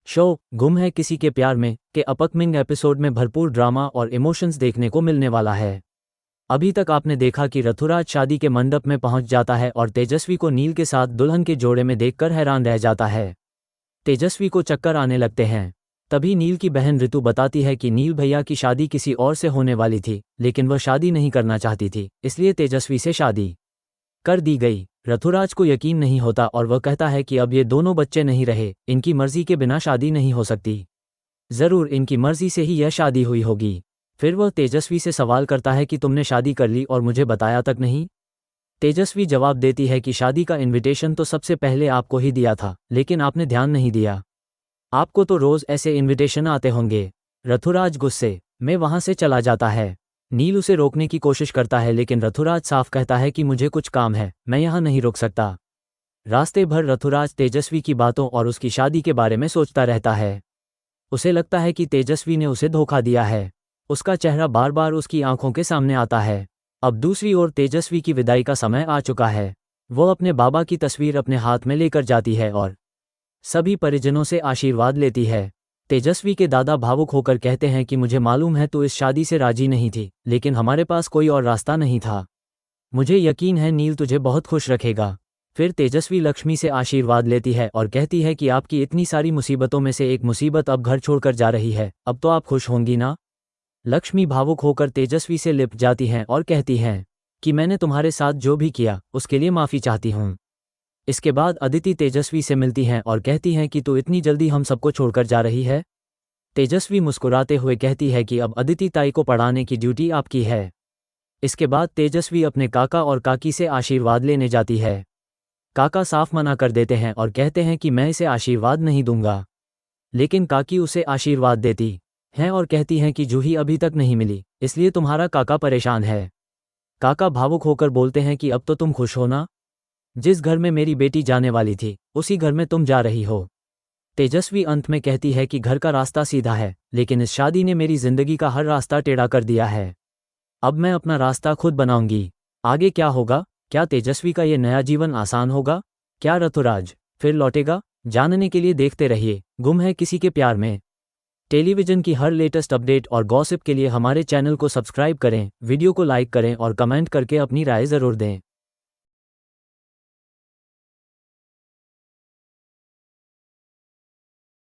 Show गुम है किसी के प्यार में के अपकमिंग एपिसोड में भरपूर ड्रामा और इमोशंस देखने को मिलने वाला है। अभी तक आपने देखा कि ऋतुराज शादी के मंडप में पहुंच जाता है और तेजस्वी को नील के साथ दुल्हन के जोड़े में देखकर हैरान रह जाता है। तेजस्वी को चक्कर आने लगते हैं। तभी नील की बहन ऋतु बताती है कि नील भैया की शादी किसी और से होने वाली थी, लेकिन वह शादी नहीं करना चाहती थी, इसलिए तेजस्वी से शादी कर दी गई। ऋतुराज को यकीन नहीं होता और वह कहता है कि अब ये दोनों बच्चे नहीं रहे, इनकी मर्जी के बिना शादी नहीं हो सकती। जरूर इनकी मर्जी से ही यह शादी हुई होगी। फिर वह तेजस्वी से सवाल करता है कि तुमने शादी कर ली और मुझे बताया तक नहीं। तेजस्वी जवाब देती है कि शादी का इनविटेशन तो सबसे पहले आपको ही दिया था, लेकिन आपने ध्यान नहीं दिया। आपको तो रोज ऐसे इनविटेशन आते होंगे। ऋतुराज गुस्से में वहां से चला जाता है। नील उसे रोकने की कोशिश करता है, लेकिन ऋतुराज साफ कहता है कि मुझे कुछ काम है, मैं यहाँ नहीं रुक सकता। रास्ते भर ऋतुराज तेजस्वी की बातों और उसकी शादी के बारे में सोचता रहता है। उसे लगता है कि तेजस्वी ने उसे धोखा दिया है। उसका चेहरा बार बार उसकी आंखों के सामने आता है। अब दूसरी ओर तेजस्वी की विदाई का समय आ चुका है। वो अपने बाबा की तस्वीर अपने हाथ में लेकर जाती है और सभी परिजनों से आशीर्वाद लेती है। तेजस्वी के दादा भावुक होकर कहते हैं कि मुझे मालूम है तू इस शादी से राजी नहीं थी, लेकिन हमारे पास कोई और रास्ता नहीं था। मुझे यकीन है नील तुझे बहुत खुश रखेगा। फिर तेजस्वी लक्ष्मी से आशीर्वाद लेती है और कहती है कि आपकी इतनी सारी मुसीबतों में से एक मुसीबत अब घर छोड़कर जा रही है, अब तो आप खुश होंगी ना। लक्ष्मी भावुक होकर तेजस्वी से लिपट जाती हैं और कहती हैं कि मैंने तुम्हारे साथ जो भी किया उसके लिए माफ़ी चाहती हूँ। इसके बाद अदिति तेजस्वी से मिलती हैं और कहती हैं कि तू इतनी जल्दी हम सबको छोड़कर जा रही है। तेजस्वी मुस्कुराते हुए कहती है कि अब अदिति ताई को पढ़ाने की ड्यूटी आपकी है। इसके बाद तेजस्वी अपने काका और काकी से आशीर्वाद लेने जाती है। काका साफ मना कर देते हैं और कहते हैं कि मैं इसे आशीर्वाद नहीं दूंगा, लेकिन काकी उसे आशीर्वाद देती हैं और कहती हैं कि जूही अभी तक नहीं मिली, इसलिए तुम्हारा काका परेशान है। काका भावुक होकर बोलते हैं कि अब तो तुम खुश हो ना, जिस घर में मेरी बेटी जाने वाली थी उसी घर में तुम जा रही हो। तेजस्वी अंत में कहती है कि घर का रास्ता सीधा है, लेकिन इस शादी ने मेरी जिंदगी का हर रास्ता टेढ़ा कर दिया है। अब मैं अपना रास्ता खुद बनाऊंगी। आगे क्या होगा? क्या तेजस्वी का ये नया जीवन आसान होगा? क्या ऋतुराज फिर लौटेगा? जानने के लिए देखते रहिए गुम है किसी के प्यार में। टेलीविजन की हर लेटेस्ट अपडेट और गॉसिप के लिए हमारे चैनल को सब्सक्राइब करें, वीडियो को लाइक करें और कमेंट करके अपनी राय ज़रूर दें।